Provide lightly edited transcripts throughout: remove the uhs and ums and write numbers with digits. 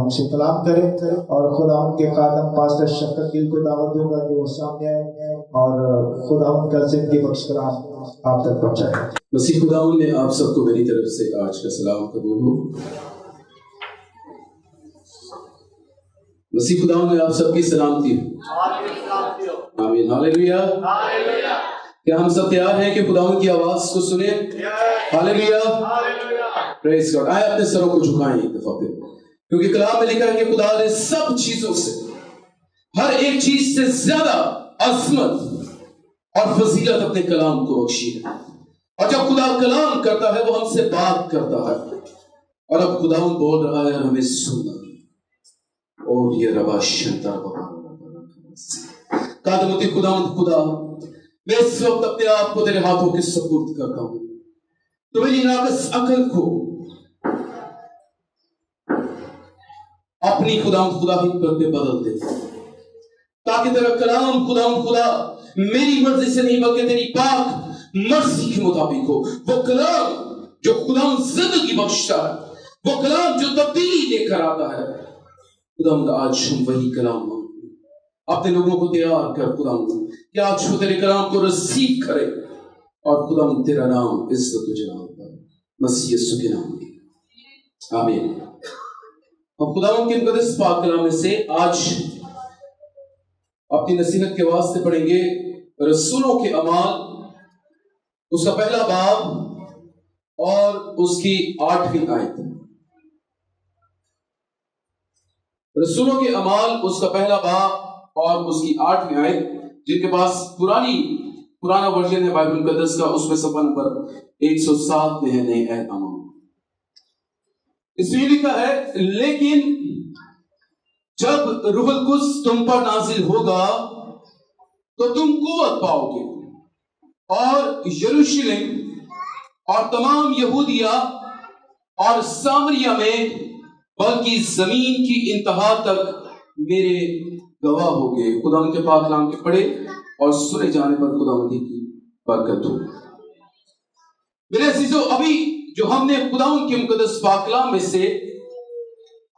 ہم سے کلام کرے اور خدا ان کے خادم پاسٹر شفقت گل کو دعوت دوں گا کہ وہ سامنے آئے اور خدا ان کا زندگی بخش کلام آپ تک پہنچائے۔ مسیح خداوند میں آپ سب کو میری طرف سے آج کا سلام قبول ہو۔ مسیح خداوند میں آپ سب کی سلامتی ہو۔ آمین، ہاللیلویا۔ کیا ہم سب تیار ہیں کہ خداوند کی آواز کو سنیں؟ ہاللیلویا، پریز گاڈ۔ آئے اپنے سروں کو جھکائیں ایک دفعہ پھر، کیونکہ کلام میں لکھا ہے کہ خدا نے سب چیزوں سے، ہر ایک چیز سے زیادہ عظمت اور فضیلت اپنے کلام کو بخشی ہے، اور جب خدا کلام کرتا ہے وہ ہم سے بات کرتا ہے، اور اب خداوند بول رہا ہے اور ہمیں سننا، اور یہ ربا شنتا قادمتی خداوند خدا، میں اس وقت اپنے آپ کو تیرے ہاتھوں کے سپرد کرتا ہوں، تو میری ناقص عقل کو اپنی خداوند خدا حکمت میں بدل دے، تاکہ تیرا کلام خداوند خدا میری مرضی سے نہیں بلکہ تیری پاک مرضی کے مطابق ہو۔ وہ کلام جو خداوند زندگی بخشتا ہے، وہ کلام جو تبدیلی لے کر آتا ہے، خداوند آج ہم وہی کلام مانگتے ہیں۔ اپنے لوگوں کو تیار کر خداوند کہ آج وہ تیرے کلام کو رسیو کرے، اور خداوند تیرا نام عزت و جلال پائے، مسیح یسوع کے نام میں آمین۔ ہم خداوند کے مقدس پاک کلام میں سے آج اپنی نصیحت کے واسطے پڑھیں گے رسولوں کے اعمال، اس کا پہلا باب اور اس کی 8ویں آیت۔ رسولوں کے اعمال اس کا پہلا باب اور اس کی 8ویں آیت۔ جن کے پاس پرانا ورژن ہے بائبل مقدس کا، اس میں صفحہ نمبر 107 میں ہے نئے عہد عام۔ اس میں لکھا ہے، لیکن جب روح القدس تم پر نازل ہوگا تو تم قوت پاؤ گے، اور یروشلم اور تمام یہودیہ اور سامریہ میں بلکہ زمین کی انتہا تک میرے گواہ ہو گئے۔ خدا ان کے پاک کلام کے پڑھے اور سنے جانے پر خدا مندی کی برکت ہو۔ میرے عزیزو، ابھی جو ہم نے خدا ان کے مقدس پاک کلام میں سے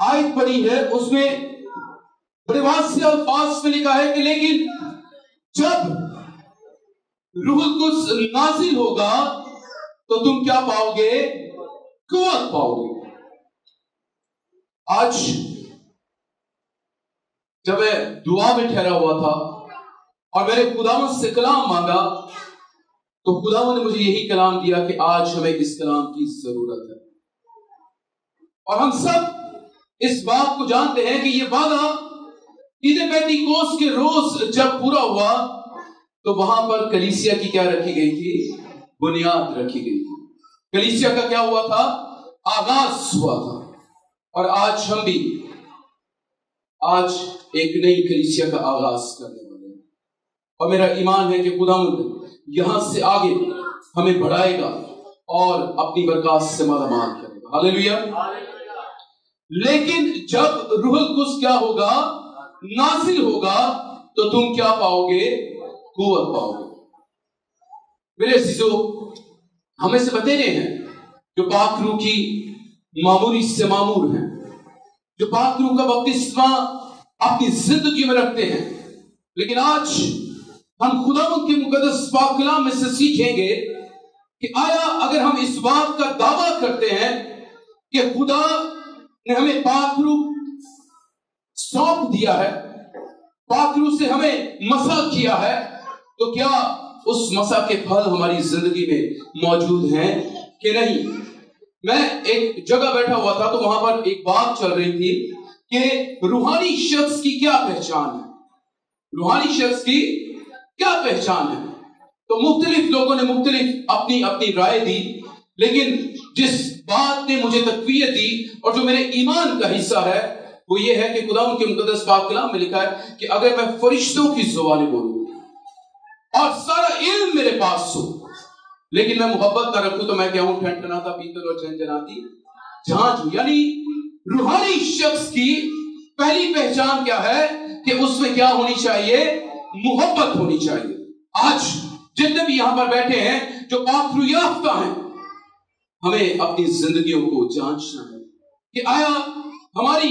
آیت پڑھی ہے، اس میں بڑے واضح الفاظ میں لکھا ہے کہ لیکن جب روح القدس نازل ہوگا تو تم کیا پاؤ گے؟ قوت پاؤ گے۔ آج جب میں دعا میں ٹھہرا ہوا تھا اور میں نے خداوند سے کلام مانگا، تو خداوند نے مجھے یہی کلام دیا کہ آج ہمیں اس کلام کی ضرورت ہے۔ اور ہم سب اس بات کو جانتے ہیں کہ یہ وعدہ عید پینتیکوس کے روز جب پورا ہوا تو وہاں پر کلیسیا کی کیا رکھی گئی تھی؟ بنیاد رکھی گئی تھی۔ کلیسیا کا کیا ہوا تھا؟ آغاز ہوا تھا۔ اور آج ہم بھی ایک نئی کلیسیا کا آغاز کرنے والے ہیں، اور میرا ایمان ہے کہ خداوند یہاں سے آگے ہمیں بڑھائے گا اور اپنی برکات سے مالا مال کرے گا۔ ہاللیلویا۔ لیکن جب روح القدس کیا ہوگا؟ نازل ہوگا تو تم کیا پاؤ گے؟ قوت پاؤ گے۔ میرے عزیزو، ہمیں سے بتیرے ہیں جو پاک روح کی معموری سے معمور ہیں، جو پاک روح کا بپتسمہ اپنی زندگی میں رکھتے ہیں، لیکن آج ہم خداوند کے مقدس پاک کلام میں سے سیکھیں گے کہ آیا اگر ہم اس بات کا دعویٰ کرتے ہیں کہ خدا نے ہمیں پاک روح سونپ دیا ہے، پاک روح سے ہمیں مسح کیا ہے، تو کیا اس مسح کے پھل ہماری زندگی میں موجود ہیں کہ نہیں؟ میں ایک جگہ بیٹھا ہوا تھا تو وہاں پر ایک بات چل رہی تھی کہ روحانی شخص کی کیا پہچان ہے، روحانی شخص کی کیا پہچان ہے۔ تو مختلف لوگوں نے مختلف اپنی رائے دی، لیکن جس بات نے مجھے تقویت دی اور جو میرے ایمان کا حصہ ہے وہ یہ ہے کہ خداوند کے مقدس پاک کلام میں لکھا ہے کہ اگر میں فرشتوں کی زبانیں بولوں اور سارا علم میرے پاس ہو لیکن میں محبت نہ رکھوں تو میں کیا ہوں؟ ٹھنٹناتا پیتل اور جھنجھناتی جھانجھ ہوں۔ یعنی روحانی شخص کی پہلی پہچان کیا ہے کہ اس میں کیا ہونی چاہیے؟ محبت ہونی چاہیے۔ آج جتنے بھی یہاں پر بیٹھے ہیں جو پاک روح یافتہ ہیں، ہمیں اپنی زندگیوں کو جانچنا ہے کہ آیا ہماری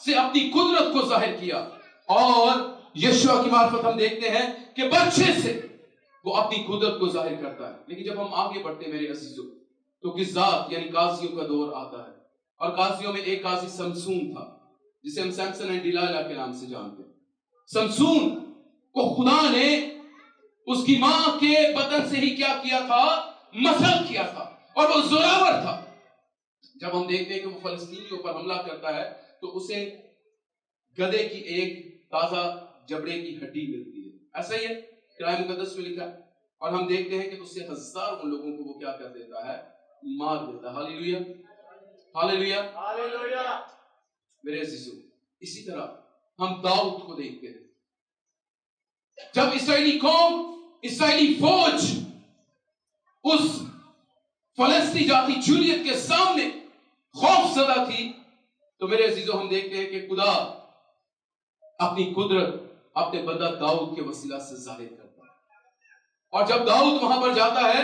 سے اپنی قدرت کو ظاہر کیا، اور یشوع کی معرفت ہم دیکھتے ہیں کہ بچے سے وہ اپنی قدرت کو ظاہر کرتا ہے۔ لیکن جب ہم آگے بڑھتے ہیں میرے عزیزوں تو قضات یعنی قاضیوں کا دور آتا ہے، اور قاضیوں میں ایک قاضی سمسون تھا جسے ہم سیمسن اینڈ ڈیلائلا کے نام سے جانتے ہیں۔ سمسون کو خدا نے اس کی ماں کے بدن سے ہی کیا کیا تھا؟ مسل کیا تھا، اور وہ زوراور تھا۔ جب ہم دیکھتے ہیں کہ وہ فلسطینیوں پر حملہ کرتا ہے تو اسے گدھے کی ایک تازہ جبڑے کی ہڈی ملتی ہے، ایسا ہی ہے قرآن مقدس میں لکھا ہے، اور ہم دیکھتے ہیں کہ اس سے ہزاروں لوگوں کو وہ کیا کر دیتا ہے؟ مار دیتا ہے۔ ہاللیلویا، ہاللیلویا، ہاللیلویا۔ میرے عزیزوں، اسی طرح ہم داؤد کو دیکھتے ہیں۔ جب اسرائیلی قوم، اسرائیلی فوج اس فلسطینی جاتی جولیت کے سامنے خوف زدہ تھی، تو میرے عزیزوں ہم دیکھتے ہیں کہ خدا اپنی قدرت اپنے بندہ داؤد کے وسیلہ سے ظاہر کرتا ہے۔ اور جب داؤد وہاں پر جاتا ہے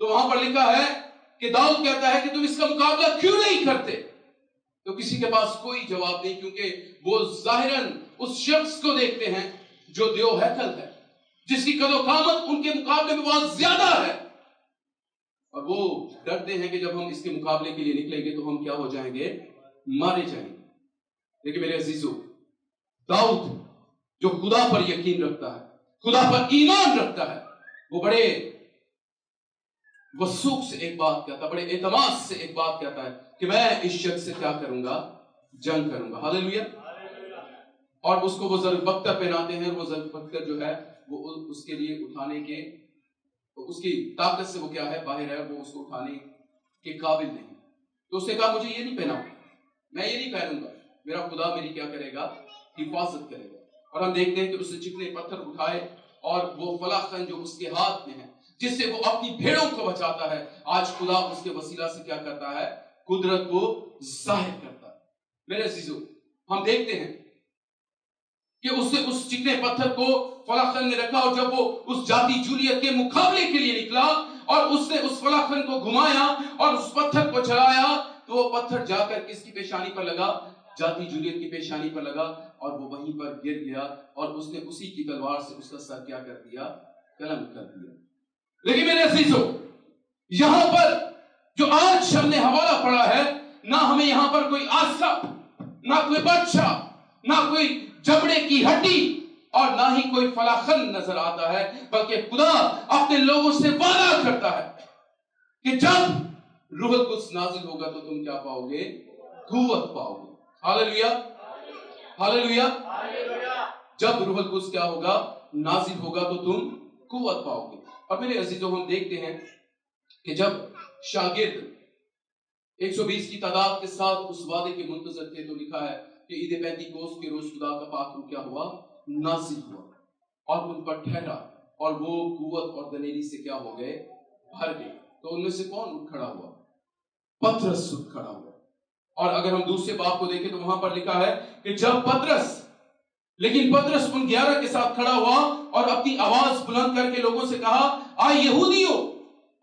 تو وہاں پر لکھا ہے کہ داؤد کہتا ہے کہ تم اس کا مقابلہ کیوں نہیں کرتے؟ تو کسی کے پاس کوئی جواب نہیں، کیونکہ وہ ظاہراً اس شخص کو دیکھتے ہیں جو دیو ہیکل ہے، جس کی قد و قامت ان کے مقابلے میں بہت زیادہ ہے، اور وہ ڈرتے ہیں کہ جب ہم اس کے مقابلے کے لیے نکلیں گے تو ہم کیا ہو جائیں گے؟ مارے جائیں گے۔ لیکن میرے عزیزوں، داؤد جو خدا پر یقین رکھتا ہے، خدا پر ایمان رکھتا ہے، وہ بڑے وثوق سے ایک بات کہتا ہے، بڑے اعتماد سے ایک بات کہتا ہے کہ میں اس شخص سے کیا کروں گا؟ جنگ کروں گا۔ ہاللیلویا۔ اور اس کو وہ زربختر پہناتے ہیں، اور وہ زربختر جو ہے وہ اس کے لیے اٹھانے کے، اس کی طاقت سے وہ کیا ہے؟ باہر ہے، وہ اس کو اٹھانے کے قابل نہیں۔ تو اس نے کہا مجھے یہ نہیں پہنا، میں یہ نہیں پہنوں گا، میرا خدا میری کیا کرے گا؟ حفاظت کرے گا۔ اور ہم دیکھتے ہیں کہ اس نے چکنے پتھر اٹھائے، اور وہ فلاخن جو اس کے ہاتھ میں ہے، جس سے وہ اپنی بھیڑوں کو بچاتا ہے، آج خدا اس کے وسیلہ سے کیا کرتا ہے؟ قدرت کو ظاہر کرتا ہے۔ میرے عزیزوں، ہم دیکھتے ہیں کہ اس نے اس چکنے پتھر کو فلاخن نے رکھا، اور جب وہ اس جاتی جولیت کے مقابلے کے لیے نکلا اور اس نے اس فلاخن کو گھمایا اور اس پتھر کو چلایا، تو وہ پتھر جا کر کس کی پیشانی پر لگا؟ جاتی جولیت کی پیشانی پر لگا، اور وہ وہیں پر گر گیا، اور اس نے اسی کی تلوار سے اس کا سر کیا کر دیا؟ قلم کر دیا۔ لیکن میرے عزیزوں، یہاں پر جو آج ہم نے حوالہ پڑھا ہے، نہ ہمیں یہاں پر کوئی آسا، نہ کوئی بچہ، نہ کوئی جبڑے کی ہڈی، اور نہ ہی کوئی فلاخن نظر آتا ہے، بلکہ خدا اپنے لوگوں سے وعدہ کرتا ہے کہ جب روح القدس نازل ہوگا تو تم کیا پاؤ گے؟ قوت پاؤ گے۔ ہاللیلویا، ہاللیلویا۔ جب روح القدس کیا ہوگا؟ نازل ہوگا تو تم قوت پاؤ گے۔ اور میرے عزیزوں، ہم دیکھتے ہیں کہ جب شاگرد 120 کی تعداد کے ساتھ اس وعدے کے منتظر تھے، تو لکھا ہے کہ عید پینتیکوست کے روز خدا کا پاک روح کیا ہوا؟ نازل ہوا، اور ان پر ٹھہرا، اور وہ قوت اور دلیری سے کیا ہو گئے؟ بھر گئے۔ تو ان میں سے کون اٹھ کھڑا ہوا؟ پترس اٹھ کھڑا ہوا۔ اور اگر ہم دوسرے باب کو دیکھیں تو وہاں پر لکھا ہے کہ جب پترس ان 11 کے ساتھ کھڑا ہوا اور اپنی آواز بلند کر کے لوگوں سے کہا، آئے یہودیوں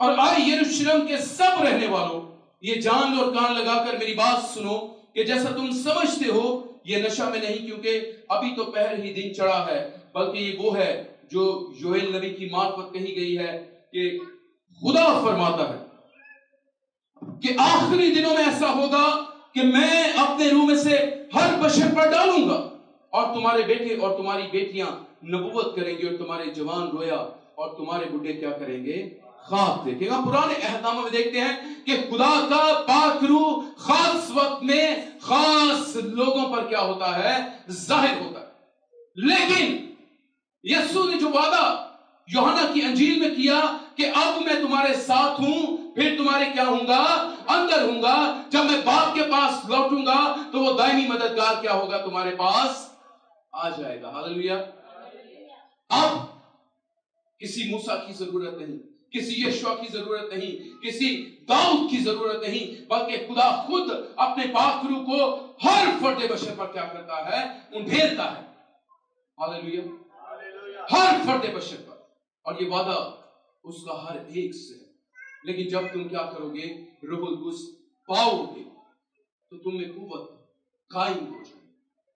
اور آئے یروشلم کے سب رہنے والوں، یہ جان لو اور کان لگا کر میری بات سنو کہ جیسا تم سمجھتے ہو یہ نشہ میں نہیں، کیونکہ ابھی تو پہر ہی دن چڑھا ہے، بلکہ یہ وہ ہے جو یوئیل نبی کی معرفت کہی گئی ہے کہ خدا فرماتا ہے کہ آخری دنوں میں ایسا ہوگا کہ میں اپنے روح میں سے ہر بشر پر ڈالوں گا، اور تمہارے بیٹے اور تمہاری بیٹیاں نبوت کریں گے، اور تمہارے جوان رویا اور تمہارے بڈھے کیا کریں گے؟ خواب دیکھیں گا۔ پرانے عہد میں دیکھتے ہیں کہ خدا کا پاک روح خاص وقت میں خاص لوگوں پر کیا ہوتا ہے؟ ظاہر ہوتا ہے۔ لیکن یسوع نے جو وعدہ یوحنا کی انجیل میں کیا کہ اب میں تمہارے ساتھ ہوں، پھر تمہارے کیا ہوں گا؟ اندر ہوں گا، جب میں باپ کے پاس لوٹوں گا تو وہ دائمی مددگار کیا ہوگا؟ تمہارے پاس آ جائے گا۔ ہاللیلویا۔ اب کسی موسیٰ کی ضرورت نہیں، کسی یشوع کی ضرورت نہیں، کسی داؤد کی ضرورت نہیں، بلکہ خدا خود اپنے پاک روح کو ہر فرد بشر پر کیا کرتا ہے؟ انڈھیلتا ہے۔ ہاللیلویا، ہر فرد بشر پر، اور یہ وعدہ اس کا ہر ایک سے ہے۔ لیکن جب تم کیا کرو گے؟ روح القدس پاؤ گے تو تم میں قوت قائم ہو جائے،